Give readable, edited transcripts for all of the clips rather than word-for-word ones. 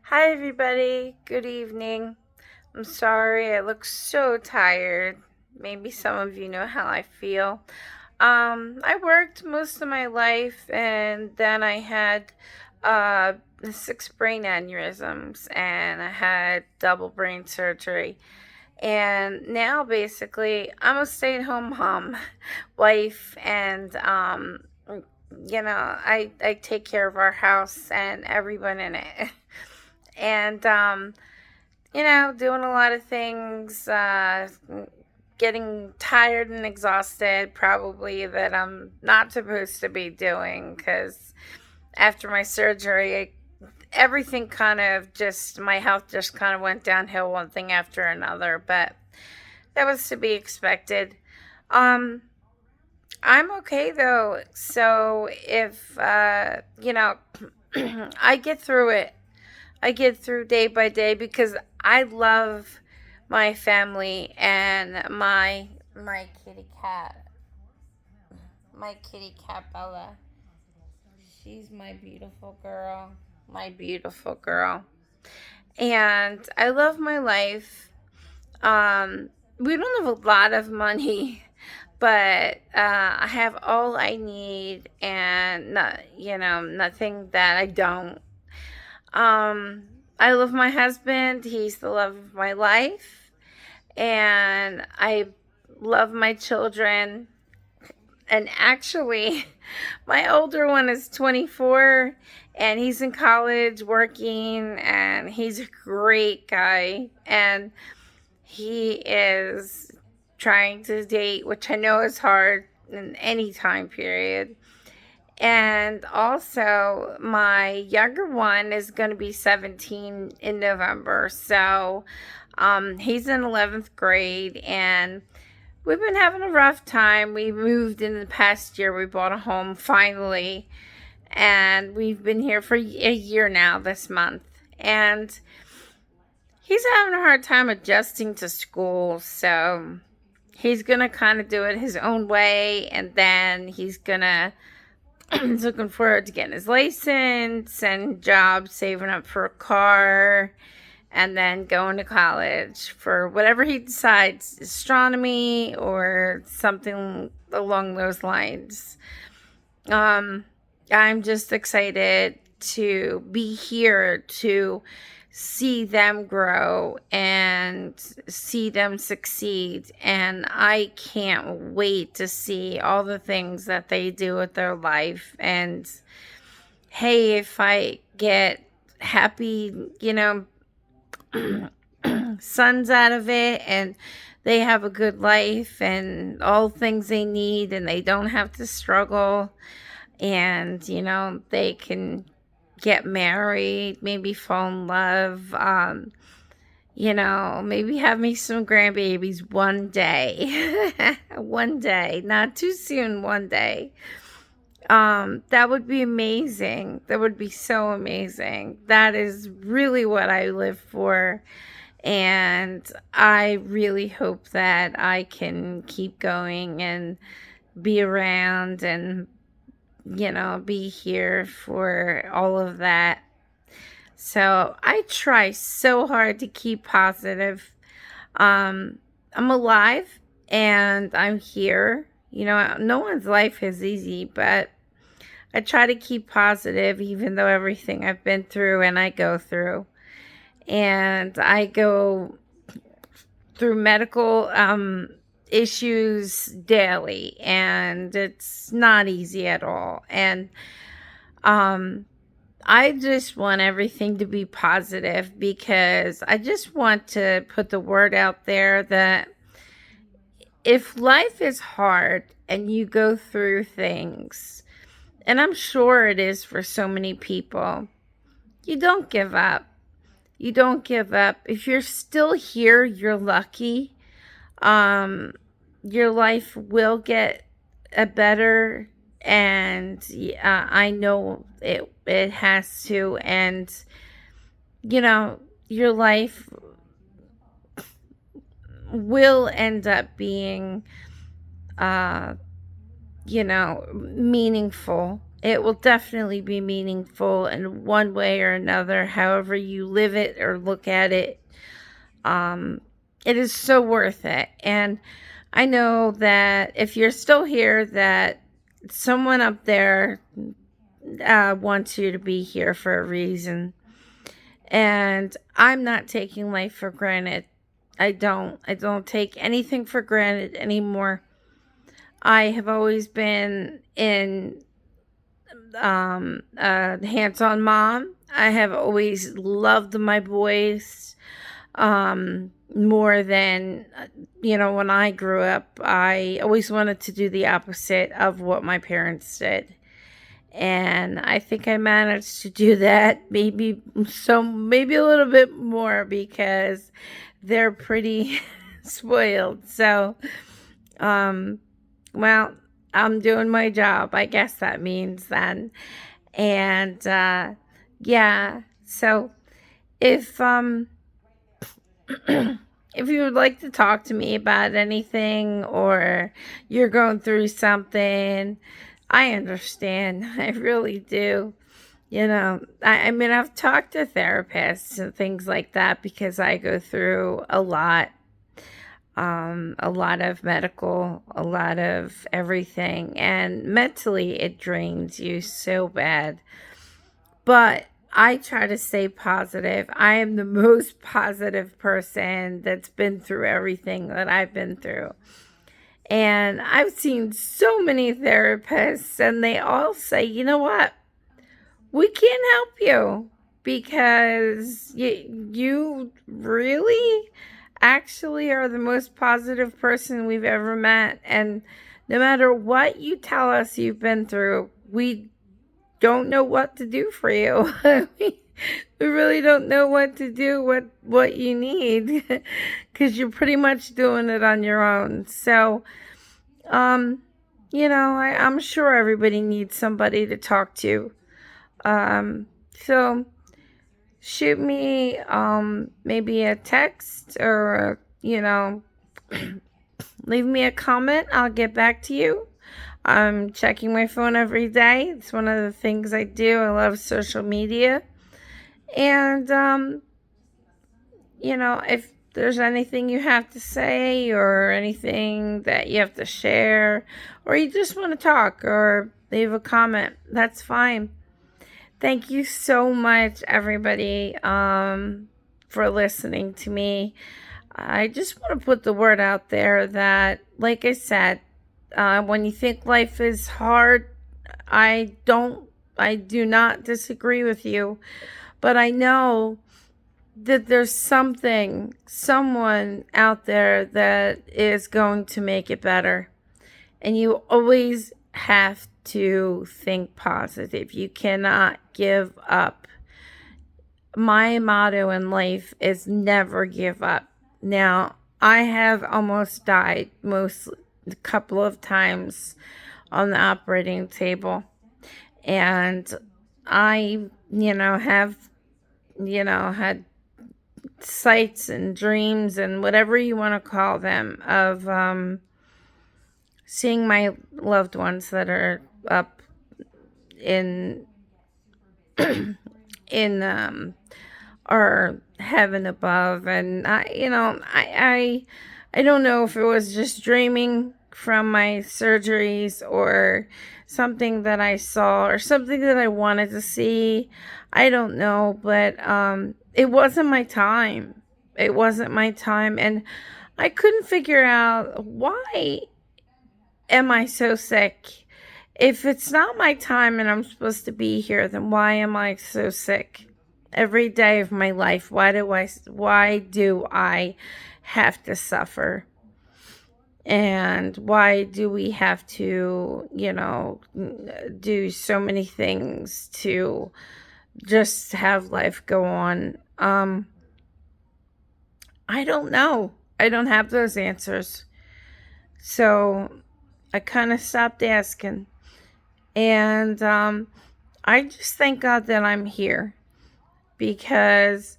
Hi, everybody. Good evening. I'm sorry, I look so tired. Maybe some of you know how I feel. I worked most of my life, and then I had uh, 6 brain aneurysms, and I had double brain surgery. And now, basically, I'm a stay at home mom, wife, and I take care of our house and everyone in it. And doing a lot of things, getting tired and exhausted, probably that I'm not supposed to be doing because after my surgery, everything kind of just, my health just kind of went downhill one thing after another, but that was to be expected. Um, I'm okay though. So if, I get through it. I get through day by day because I love my family and my kitty cat. My kitty cat Bella. She's my beautiful girl. My beautiful girl. And I love my life. Um we don't have a lot of money, but I have all I need and not, nothing that I don't. Um, I love my husband. He's the love of my life. And I love my children. And actually, my older one is 24 and he's in college working, and he's a great guy. And he is trying to date, which I know is hard in any time period. And also, my younger one is going to be 17 in November. So he's in 11th grade, and we've been having a rough time. We moved in the past year. We bought a home finally, and we've been here for a year now this month. And he's having a hard time adjusting to school. So he's going to kind of do it his own way, and then he's going to he's looking forward to getting his license and job, saving up for a car, and then going to college for whatever he decides, astronomy or something along those lines. Um, I'm just excited to be here to see them grow and see them succeed. And I can't wait to see all the things that they do with their life. And hey, if I get happy, sons out of it, and they have a good life and all things they need, and they don't have to struggle, and they can get married, maybe fall in love, maybe have me some grandbabies one day. One day, not too soon, one day. That would be amazing. That would be so amazing. That is really what I live for. And I really hope that I can keep going and be around and, be here for all of that. So I try so hard to keep positive. I'm alive and I'm here. No one's life is easy, but I try to keep positive even though everything I've been through and I go through. And I go through medical issues daily, and it's not easy at all. And um, I just want everything to be positive because I just want to put the word out there that if life is hard and you go through things, and I'm sure it is for so many people, you don't give up. You don't give up. If you're still here, you're lucky. Um, your life will get a better, and I know it has to. And your life will end up being meaningful it will definitely be meaningful in one way or another, however you live it or look at it. It is so worth it. And I know that if you're still here, that someone up there wants you to be here for a reason. And I'm not taking life for granted. I don't take anything for granted anymore. I have always been in a hands-on mom. I have always loved my boys more than, when I grew up. I always wanted to do the opposite of what my parents did. And I think I managed to do that, maybe a little bit more, because they're pretty spoiled. So, well, I'm doing my job, I guess that means then. And yeah, so if if you would like to talk to me about anything, or you're going through something, I understand. I really do. I mean, I've talked to therapists and things like that because I go through a lot of medical, a lot of everything, and mentally it drains you so bad. But I try to stay positive. I am the most positive person that's been through everything that I've been through. And I've seen so many therapists, and they all say, you know what? We can't help you because you really actually are the most positive person we've ever met. And no matter what you tell us you've been through, we don't know what to do for you. we really don't know what to do, what you need, because you're pretty much doing it on your own. So, I'm sure everybody needs somebody to talk to. So shoot me maybe a text, or leave me a comment. I'll get back to you. I'm checking my phone every day. It's one of the things I do. I love social media. And if there's anything you have to say, or anything that you have to share, or you just want to talk or leave a comment, that's fine. Thank you so much, everybody, for listening to me. I just want to put the word out there that, like I said, when you think life is hard, I do not disagree with you, but I know that there's someone out there that is going to make it better. And you always have to think positive. You cannot give up. My motto in life is never give up. Now, I have almost died a couple of times on the operating table. And I, have, had sights and dreams and whatever you want to call them of seeing my loved ones that are up in our heaven above. And I don't know if it was just dreaming from my surgeries, or something that I saw, or something that I wanted to see. I don't know, but it wasn't my time. It wasn't my time, and I couldn't figure out, why am I so sick? If it's not my time and I'm supposed to be here, then why am I so sick every day of my life? Why do I have to suffer? And why do we have to, do so many things to just have life go on? I don't know. I don't have those answers. So I kind of stopped asking. And I just thank God that I'm here, because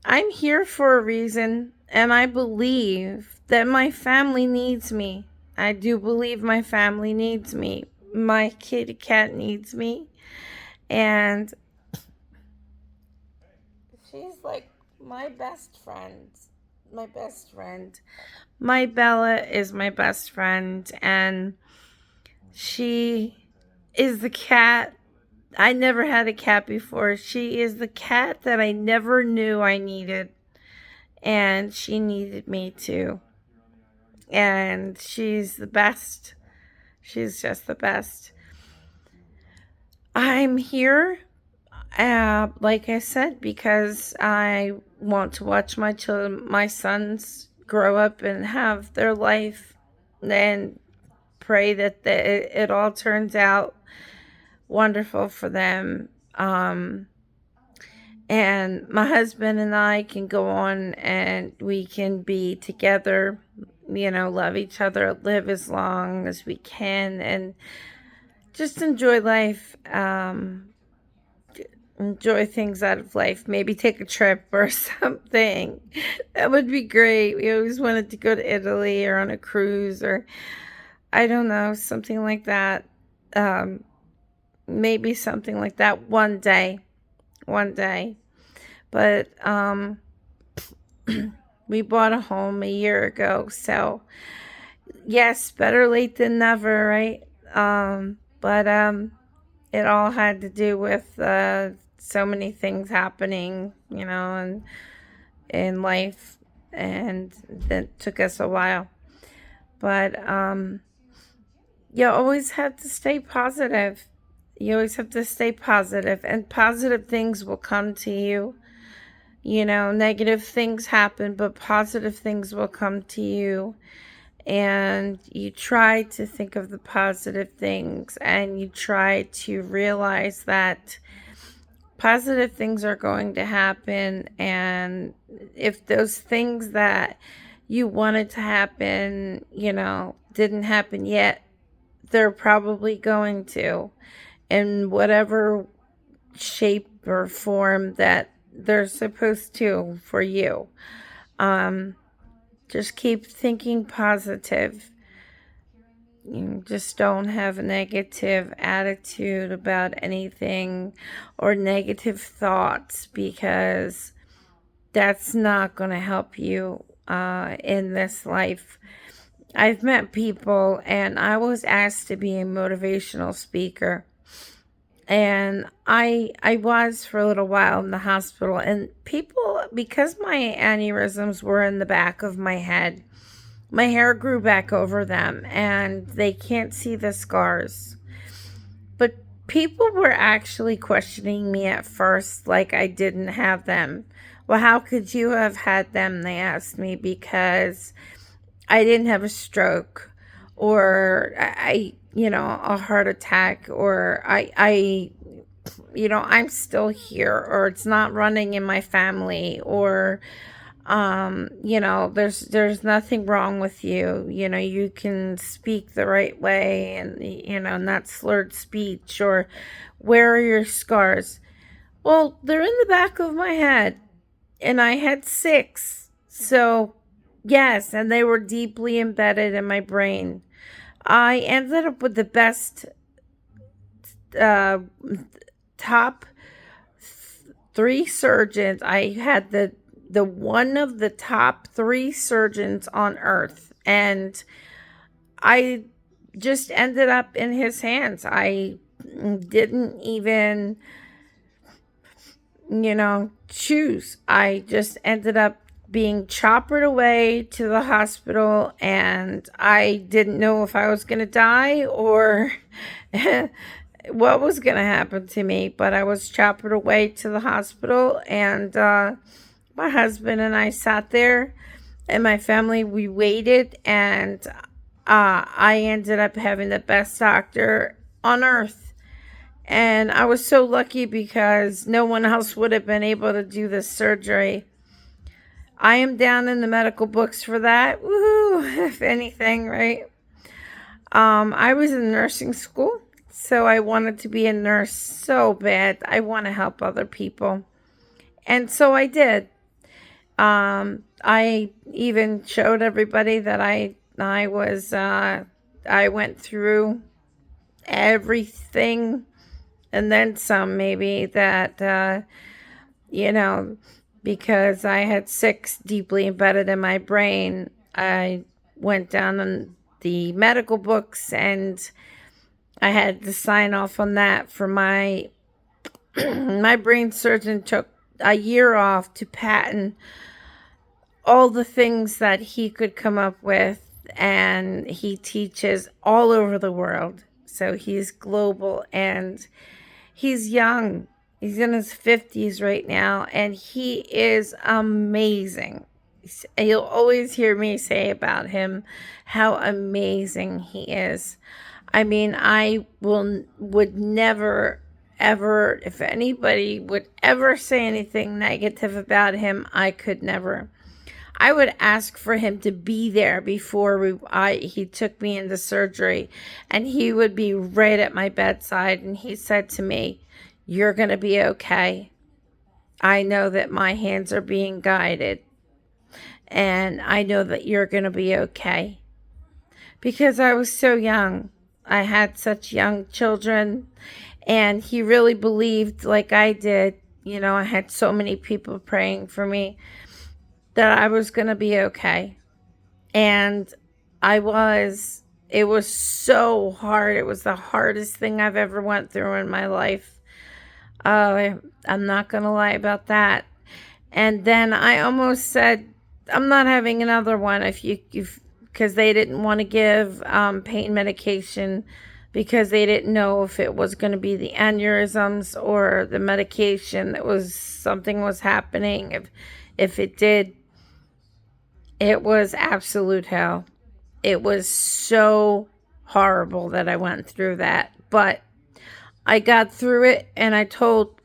I'm here for a reason, and I believe that my family needs me. I do believe my family needs me. my kitty cat needs me. And she's like my best friend. My best friend. My Bella is my best friend, and she is the cat. I never had a cat before. She is the cat that I never knew I needed, and she needed me too. And she's the best. She's just the best. I'm here, like I said, because I want to watch my children, my sons, grow up and have their life, and pray that it all turns out wonderful for them. And my husband and I can go on and we can be together, love each other, live as long as we can, and just enjoy life. Enjoy things out of life. Maybe take a trip or something. That would be great. We always wanted to go to Italy or on a cruise, or I don't know, something like that. Um, Maybe something like that one day. One day. But we bought a home a year ago, so yes, better late than never, right? But it all had to do with so many things happening, and in life, and that took us a while. But you always have to stay positive. You always have to stay positive, and positive things will come to you. Negative things happen, but positive things will come to you. And you try to think of the positive things, and you try to realize that positive things are going to happen. And if those things that you wanted to happen, didn't happen yet, they're probably going to, in whatever shape or form that they're supposed to for you. Um, just keep thinking positive. You just don't have a negative attitude about anything or negative thoughts, because that's not going to help you in this life. I've met people, and I was asked to be a motivational speaker. And I was for a little while in the hospital, and people, because my aneurysms were in the back of my head, my hair grew back over them, and they can't see the scars. But people were actually questioning me at first, like I didn't have them. Well, how could you have had them? They asked me, because I didn't have a stroke, or a heart attack, or I'm still here, or it's not running in my family, or there's nothing wrong with you. You can speak the right way, and not slurred speech. Or where are your scars? Well, they're in the back of my head, and I had 6. So yes, and they were deeply embedded in my brain. I ended up with the best uh top 3 surgeons. I had the one of the top 3 surgeons on earth, and I just ended up in his hands. I didn't even choose. I just ended up being choppered away to the hospital, and I didn't know if I was going to die or what was going to happen to me, but I was choppered away to the hospital. And my husband and I sat there, and my family, we waited, and I ended up having the best doctor on earth. And I was so lucky, because no one else would have been able to do this surgery. I am down in the medical books for that. Woohoo, if anything, right? I was in nursing school, so I wanted to be a nurse so bad. I want to help other people. And so I did. I even showed everybody that I went through everything and then some, maybe, that, you know, because I had 6 deeply embedded in my brain. I went down on the medical books and I had to sign off on that for my my brain surgeon took a year off to patent all the things that he could come up with, and he teaches all over the world. So he's global and he's young. He's in his 50s right now and he is amazing. You'll always hear me say about him how amazing he is. I mean, would never ever, if anybody would ever say anything negative about him, I could never. I would ask for him to be there before he took me into surgery, and he would be right at my bedside, and he said to me, "You're going to be okay. I know that my hands are being guided, and I know that you're going to be okay." Because I was so young. I had such young children, and he really believed, like I did. I had so many people praying for me that I was going to be okay. And I was. It was so hard. It was the hardest thing I've ever went through in my life. I'm not going to lie about that. And then I almost said, I'm not having another one because they didn't want to give pain medication because they didn't know if it was going to be the aneurysms or the medication something was happening. If it did, it was absolute hell. It was so horrible that I went through that, but I got through it, and I told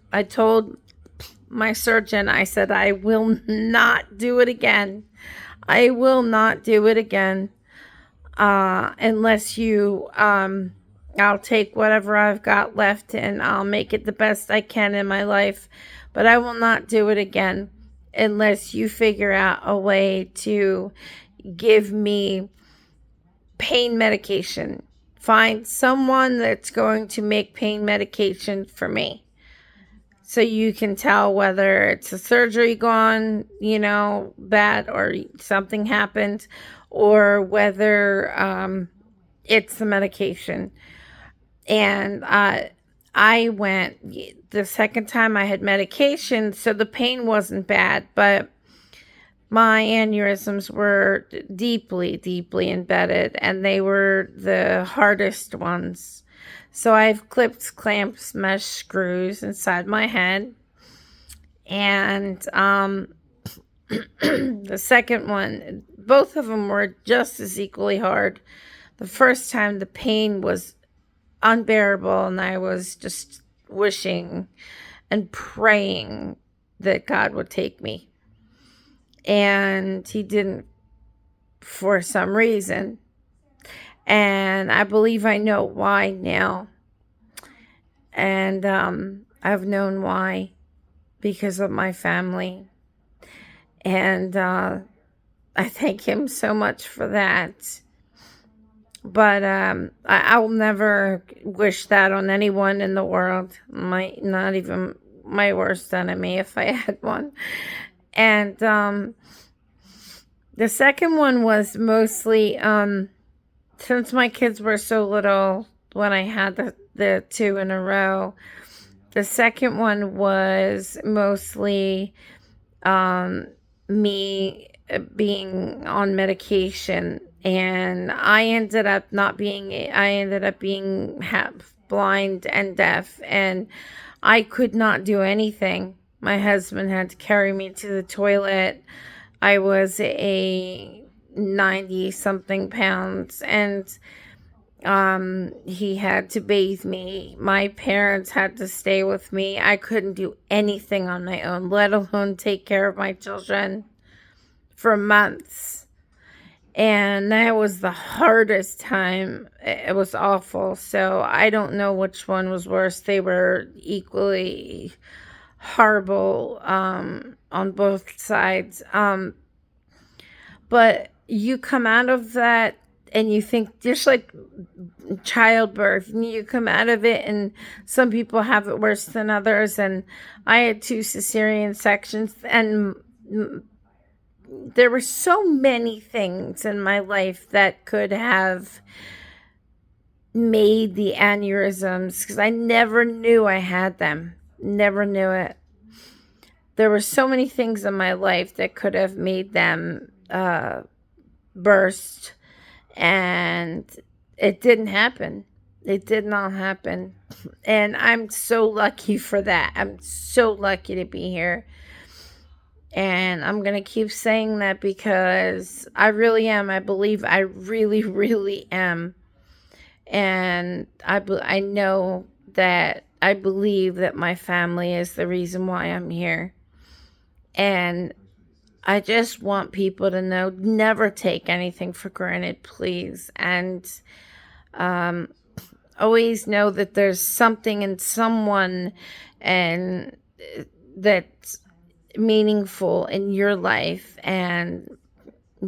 my surgeon, I said, I will not do it again. I will not do it again unless I'll take whatever I've got left and I'll make it the best I can in my life. But I will not do it again unless you figure out a way to give me pain medication. Find someone that's going to make pain medication for me, so you can tell whether it's a surgery gone, bad, or something happened, or whether it's the medication. And I went the second time I had medication, so the pain wasn't bad, but my aneurysms were deeply, deeply embedded, and they were the hardest ones. So I have clips, clamps, mesh screws inside my head. And the second one, both of them were just as equally hard. The first time, the pain was unbearable, and I was just wishing and praying that God would take me. And he didn't, for some reason. And I believe I know why now. And I've known why because of my family. And I thank him so much for that. But I will never wish that on anyone in the world. Not even my worst enemy, if I had one. And the second one was mostly, since my kids were so little when I had the 2 in a row, the second one was mostly me being on medication. And I ended up being half blind and deaf, and I could not do anything. My husband had to carry me to the toilet. I was a 90-something pounds, and he had to bathe me. My parents had to stay with me. I couldn't do anything on my own, let alone take care of my children for months. And that was the hardest time. It was awful. So I don't know which one was worse. They were equally horrible on both sides. But you come out of that and you think just like childbirth, and you come out of it, and some people have it worse than others. And I had 2 cesarean sections, and there were so many things in my life that could have made the aneurysms, because I never knew I had them. Never knew it. There were so many things in my life that could have made them burst, and it didn't happen. It did not happen. And I'm so lucky for that. I'm so lucky to be here. And I'm going to keep saying that because I really am. I believe I really, really am. And I know that I believe that my family is the reason why I'm here. And I just want people to know, never take anything for granted, please. And always know that there's something in someone and that's meaningful in your life, and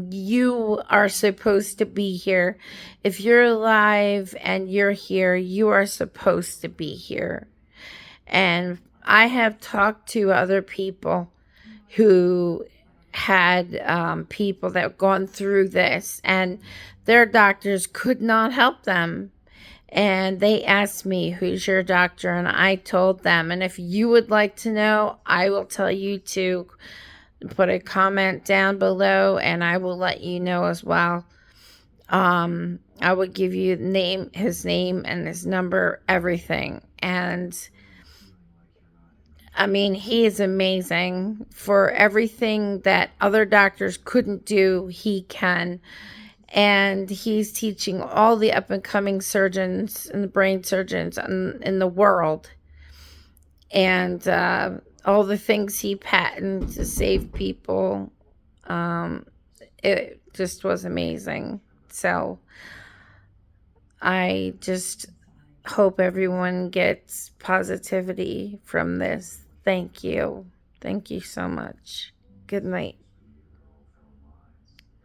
you are supposed to be here. If you're alive and you're here, you are supposed to be here. And I have talked to other people who had people that have gone through this, and their doctors could not help them. And they asked me, who's your doctor? And I told them. And if you would like to know, I will tell you to put a comment down below, and I will let you know as well. I will give you his name and his number, everything. And I mean, he is amazing. For everything that other doctors couldn't do, he can. And he's teaching all the up and coming surgeons and the brain surgeons in the world, and all the things he patented to save people. It just was amazing. So I just hope everyone gets positivity from this. Thank you. Thank you so much. Good night.